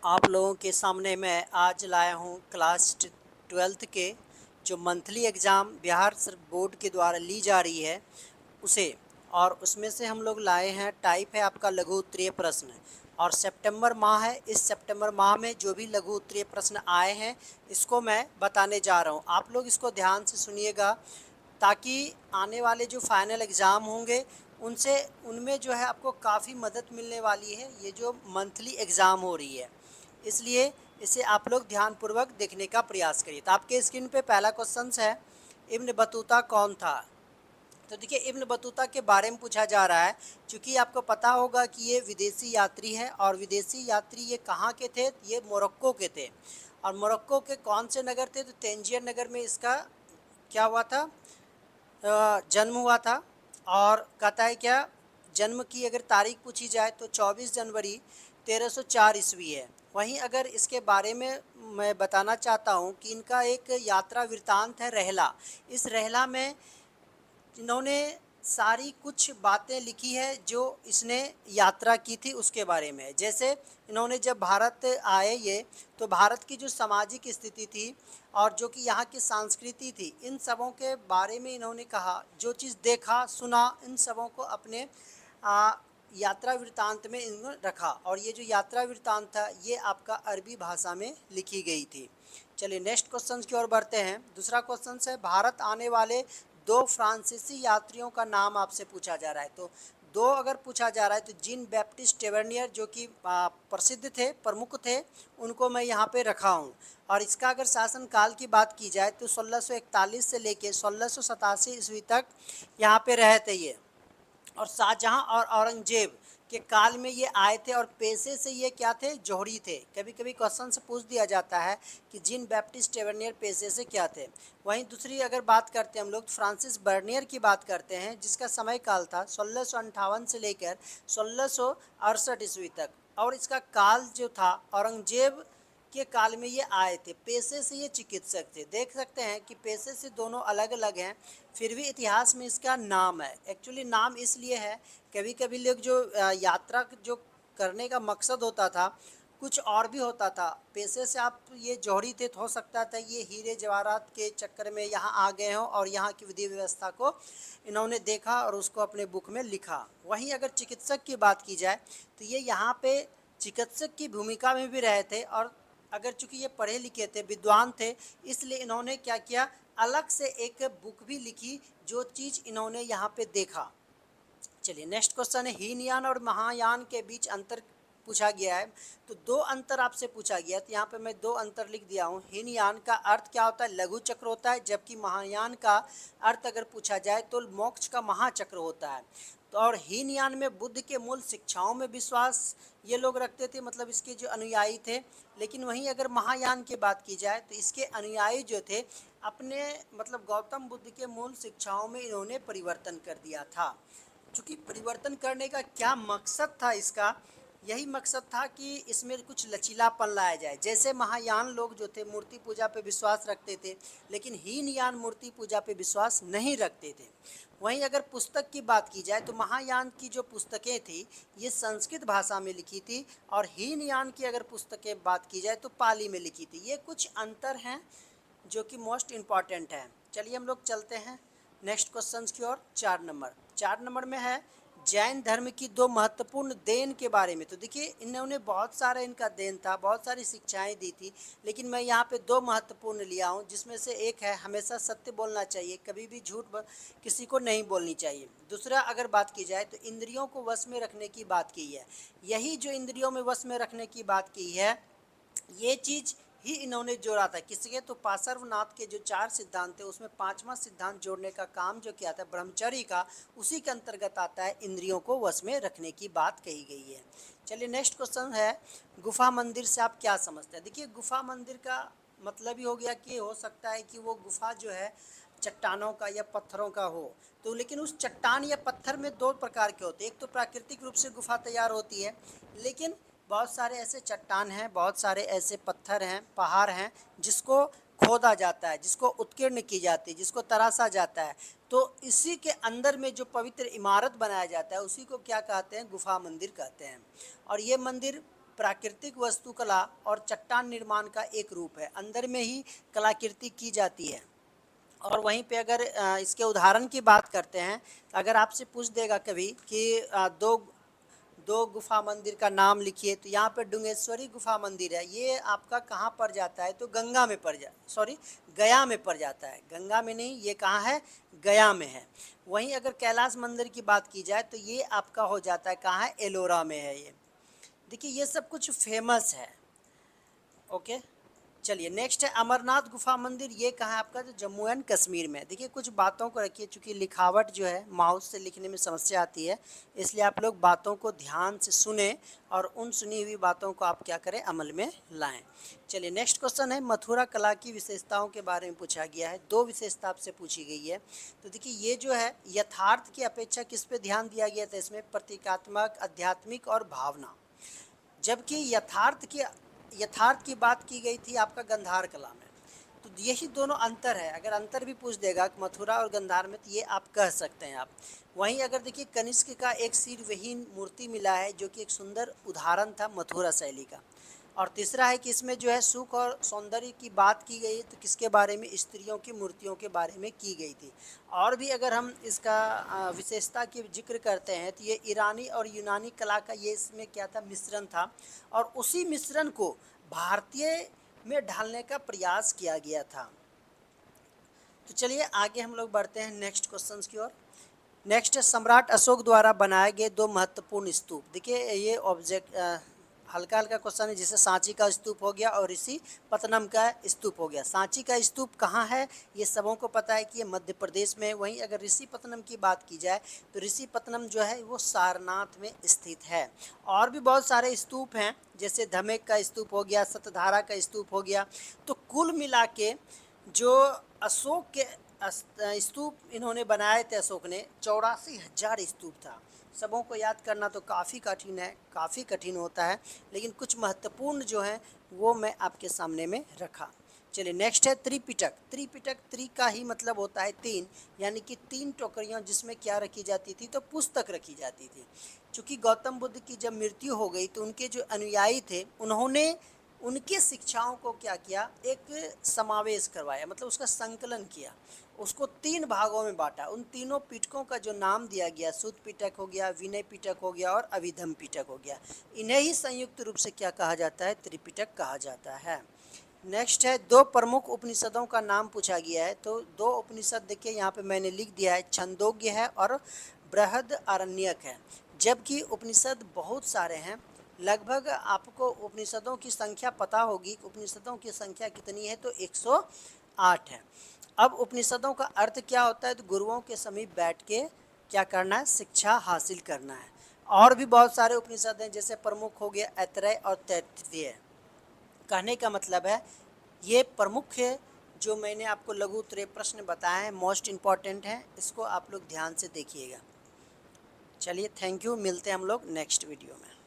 आप लोगों के सामने मैं आज लाया हूँ क्लास 12th के जो मंथली एग्ज़ाम बिहार बोर्ड के द्वारा ली जा रही है उसे। और उसमें से हम लोग लाए हैं, टाइप है आपका लघु उत्तरीय प्रश्न। और सितंबर माह है, इस सितंबर माह में जो भी लघु उत्तरीय प्रश्न आए हैं इसको मैं बताने जा रहा हूँ। आप लोग इसको ध्यान से सुनिएगा ताकि आने वाले जो फाइनल एग्ज़ाम होंगे उनसे उनमें जो है आपको काफ़ी मदद मिलने वाली है, ये जो मंथली एग्ज़ाम हो रही है। इसलिए इसे आप लोग ध्यानपूर्वक देखने का प्रयास करिए। तो आपके स्क्रीन पे पहला क्वेश्चन है, इब्न बतूता कौन था? तो देखिए, इब्न बतूता के बारे में पूछा जा रहा है। क्योंकि आपको पता होगा कि ये विदेशी यात्री है, और विदेशी यात्री ये कहाँ के थे? ये मोरक्को के थे। और मोरक्को के कौन से नगर थे? तो तेंजियर नगर में इसका क्या हुआ था, जन्म हुआ था। और कहता है क्या, जन्म की अगर तारीख पूछी जाए तो 24 जनवरी 1304 ईस्वी है। वहीं अगर इसके बारे में मैं बताना चाहता हूँ कि इनका एक यात्रा वृत्तांत है रहला। इस रहला में इन्होंने सारी कुछ बातें लिखी है जो इसने यात्रा की थी उसके बारे में। जैसे इन्होंने जब भारत आए ये, तो भारत की जो सामाजिक स्थिति थी और जो कि यहाँ की संस्कृति थी, इन सबों के बारे में इन्होंने कहा। जो चीज़ देखा सुना, इन सबों को अपने आ, यात्रा वृत्तांत में इन्होंने रखा। और ये जो यात्रा वृत्तांत था ये आपका अरबी भाषा में लिखी गई थी। चलिए नेक्स्ट क्वेश्चन की ओर बढ़ते हैं। दूसरा क्वेश्चन है, भारत आने वाले दो फ्रांसीसी यात्रियों का नाम आपसे पूछा जा रहा है। तो दो अगर पूछा जा रहा है तो जीन बैप्टिस्ट टेवर्नियर जो कि प्रसिद्ध थे, प्रमुख थे, उनको मैं यहाँ पे रखा हूँ। और इसका अगर शासनकाल की बात की जाए तो 1641 से लेके 1687 ईस्वी तक यहाँ पे रहे थे ये। और शाहजहां और औरंगजेब के काल में ये आए थे, और पेशे से ये क्या थे? जौहरी थे। कभी कभी क्वेश्चन से पूछ दिया जाता है कि जीन बैप्टिस्ट टेवर्नियर पेशे से क्या थे। वहीं दूसरी अगर बात करते हैं हम लोग, फ्रांसिस बर्नियर की बात करते हैं, जिसका समय काल था 1658 से लेकर 1668 ईस्वी तक। और इसका काल जो था औरंगजेब के काल में ये आए थे। पेशे से ये चिकित्सक थे। देख सकते हैं कि पेशे से दोनों अलग अलग हैं, फिर भी इतिहास में इसका नाम है। एक्चुअली नाम इसलिए है, कभी कभी लोग जो यात्रा जो करने का मकसद होता था कुछ और भी होता था। पेशे से आप ये जौहरी थे, तो हो सकता था ये हीरे जवाहरात के चक्कर में यहाँ आ गए हों और यहाँ की विधि व्यवस्था को इन्होंने देखा और उसको अपने बुक में लिखा। वहीं अगर चिकित्सक की बात की जाए तो ये यहाँ पे चिकित्सक की भूमिका में भी रहे थे। और अगर चूंकि ये पढ़े लिखे थे, विद्वान थे, इसलिए इन्होंने क्या किया, अलग से एक बुक भी लिखी जो चीज़ इन्होंने यहाँ पे देखा। चलिए नेक्स्ट क्वेश्चन है, हीनयान और महायान के बीच अंतर पूछा गया है। तो दो अंतर आपसे पूछा गया, तो यहाँ पे मैं दो अंतर लिख दिया हूँ। हीनयान का अर्थ क्या होता है? लघु चक्र होता है। जबकि महायान का अर्थ अगर पूछा जाए तो मोक्ष का महाचक्र होता है। तो और हीनयान में बुद्ध के मूल शिक्षाओं में विश्वास ये लोग रखते थे, मतलब इसके जो अनुयायी थे। लेकिन वहीं अगर महायान की बात की जाए तो इसके अनुयायी जो थे अपने मतलब गौतम बुद्ध के मूल शिक्षाओं में इन्होंने परिवर्तन कर दिया था। चूँकि परिवर्तन करने का क्या मकसद था इसका? यही मकसद था कि इसमें कुछ लचीलापन लाया जाए। जैसे महायान लोग जो थे मूर्ति पूजा पे विश्वास रखते थे, लेकिन हीनयान मूर्ति पूजा पे विश्वास नहीं रखते थे। वहीं अगर पुस्तक की बात की जाए तो महायान की जो पुस्तकें थी ये संस्कृत भाषा में लिखी थी, और हीनयान की अगर पुस्तकें बात की जाए तो पाली में लिखी थी। ये कुछ अंतर हैं जो कि मोस्ट इम्पॉर्टेंट है। चलिए हम लोग चलते हैं नेक्स्ट क्वेश्चन की ओर। 4 नंबर में है, जैन धर्म की दो महत्वपूर्ण देन के बारे में। तो देखिए, इन्होंने बहुत सारा इनका देन था, बहुत सारी शिक्षाएं दी थी, लेकिन मैं यहाँ पे दो महत्वपूर्ण लिया हूँ, जिसमें से एक है हमेशा सत्य बोलना चाहिए, कभी भी झूठ किसी को नहीं बोलनी चाहिए। दूसरा अगर बात की जाए तो इंद्रियों को वश में रखने की बात की है। यही जो इंद्रियों में वश में रखने की बात की है, ये चीज़ ही इन्होंने जोड़ा था। किसके? तो पार्श्वनाथ के जो 4 सिद्धांत थे उसमें 5वां सिद्धांत जोड़ने का काम जो किया था ब्रह्मचर्य का, उसी के अंतर्गत आता है इंद्रियों को वश में रखने की बात कही गई है। चलिए नेक्स्ट क्वेश्चन है, गुफा मंदिर से आप क्या समझते हैं? देखिए, गुफा मंदिर का मतलब ही हो गया कि हो सकता है कि वो गुफा जो है चट्टानों का या पत्थरों का हो। तो लेकिन उस चट्टान या पत्थर में दो प्रकार के होते हैं। एक तो प्राकृतिक रूप से गुफा तैयार होती है, लेकिन बहुत सारे ऐसे चट्टान हैं, बहुत सारे ऐसे पत्थर हैं, पहाड़ हैं, जिसको खोदा जाता है, जिसको उत्कीर्ण की जाती है, जिसको तराशा जाता है। तो इसी के अंदर में जो पवित्र इमारत बनाया जाता है उसी को क्या कहते हैं? गुफा मंदिर कहते हैं। और ये मंदिर प्राकृतिक वास्तुकला और चट्टान निर्माण का एक रूप है। अंदर में ही कलाकृति की जाती है। और वहीं पे अगर इसके उदाहरण की बात करते हैं, अगर आपसे पूछ देगा कभी कि दो गुफा मंदिर का नाम लिखिए, तो यहाँ पे डुंगेश्वरी गुफा मंदिर है। ये आपका कहाँ पड़ जाता है? तो गंगा में गया में पड़ जाता है। गंगा में नहीं, ये कहाँ है? गया में है। वहीं अगर कैलाश मंदिर की बात की जाए तो ये आपका हो जाता है कहाँ है? एलोरा में है। ये देखिए, ये सब कुछ फेमस है। ओके, चलिए नेक्स्ट है अमरनाथ गुफा मंदिर। ये कहाँ है आपका? जो जम्मू एंड कश्मीर में। देखिए, कुछ बातों को रखिए, चूँकि लिखावट जो है माउस से लिखने में समस्या आती है, इसलिए आप लोग बातों को ध्यान से सुने और उन सुनी हुई बातों को आप क्या करें? अमल में लाएं। चलिए नेक्स्ट क्वेश्चन है, मथुरा कला की विशेषताओं के बारे में पूछा गया है। 2 विशेषता आपसे पूछी गई है। तो देखिए, ये जो है यथार्थ की अपेक्षा किस पे ध्यान दिया गया था? इसमें प्रतीकात्मक, आध्यात्मिक और भावना। जबकि यथार्थ की बात की गई थी आपका गंधार कला में। तो यही दोनों अंतर है। अगर अंतर भी पूछ देगा कि मथुरा और गंधार में, तो ये आप कह सकते हैं आप। वहीं अगर देखिए, कनिष्क का एक सिर विहीन मूर्ति मिला है, जो कि एक सुंदर उदाहरण था मथुरा शैली का। और तीसरा है कि इसमें जो है सुख और सौंदर्य की बात की गई, तो किसके बारे में? स्त्रियों की मूर्तियों के बारे में की गई थी। और भी अगर हम इसका विशेषता की जिक्र करते हैं, तो ये ईरानी और यूनानी कला का ये इसमें क्या था? मिश्रण था। और उसी मिश्रण को भारतीय में ढालने का प्रयास किया गया था। तो चलिए आगे हम लोग बढ़ते हैं नेक्स्ट क्वेश्चंस की ओर। नेक्स्ट है सम्राट अशोक द्वारा बनाए गए 2 महत्वपूर्ण स्तूप। देखिए, ये हल्का हल्का क्वेश्चन है, जैसे सांची का स्तूप हो गया और ऋषि पतनम का स्तूप हो गया। सांची का स्तूप कहाँ है? ये सबों को पता है कि ये मध्य प्रदेश में है। वहीं अगर ऋषि पतनम की बात की जाए, तो ऋषि पतनम जो है वो सारनाथ में स्थित है। और भी बहुत सारे स्तूप हैं, जैसे धमेक का स्तूप हो गया, सतधारा का स्तूप हो गया। तो कुल मिला के जो अशोक के स्तूप इन्होंने बनाए थे, अशोक ने 84,000 स्तूप था। सबों को याद करना तो काफ़ी कठिन है, काफ़ी कठिन होता है, लेकिन कुछ महत्वपूर्ण जो हैं वो मैं आपके सामने में रखा। चलिए नेक्स्ट है त्रिपिटक। त्रि का ही मतलब होता है 3, यानी कि 3 टोकरियाँ जिसमें क्या रखी जाती थी? तो पुस्तक रखी जाती थी। चूँकि गौतम बुद्ध की जब मृत्यु हो गई, तो उनके जो अनुयायी थे, उन्होंने उनके शिक्षाओं को क्या किया? एक समावेश करवाया, मतलब उसका संकलन किया, उसको 3 भागों में बांटा। उन तीनों पिटकों का जो नाम दिया गया, सुत पिटक हो गया, विनय पिटक हो गया और अभिधम पिटक हो गया। इन्हें ही संयुक्त रूप से क्या कहा जाता है? त्रिपिटक कहा जाता है। नेक्स्ट है 2 प्रमुख उपनिषदों का नाम पूछा गया है। तो 2 उपनिषद देखिए यहाँ पे मैंने लिख दिया है, छंदोग्य है और बृहदारण्यक है। जबकि उपनिषद बहुत सारे हैं, लगभग आपको उपनिषदों की संख्या पता होगी। उपनिषदों की संख्या कितनी है? तो 108 है। अब उपनिषदों का अर्थ क्या होता है? तो गुरुओं के समीप बैठ के क्या करना है? शिक्षा हासिल करना है। और भी बहुत सारे उपनिषद हैं, जैसे प्रमुख हो गया ऐतरेय और तैत्तिरीय। कहने का मतलब है ये प्रमुख है, जो मैंने आपको लघु उत्तरीय प्रश्न बताए हैं, मोस्ट इम्पॉर्टेंट है, इसको आप लोग ध्यान से देखिएगा। चलिए थैंक यू, मिलते हैं हम लोग नेक्स्ट वीडियो में।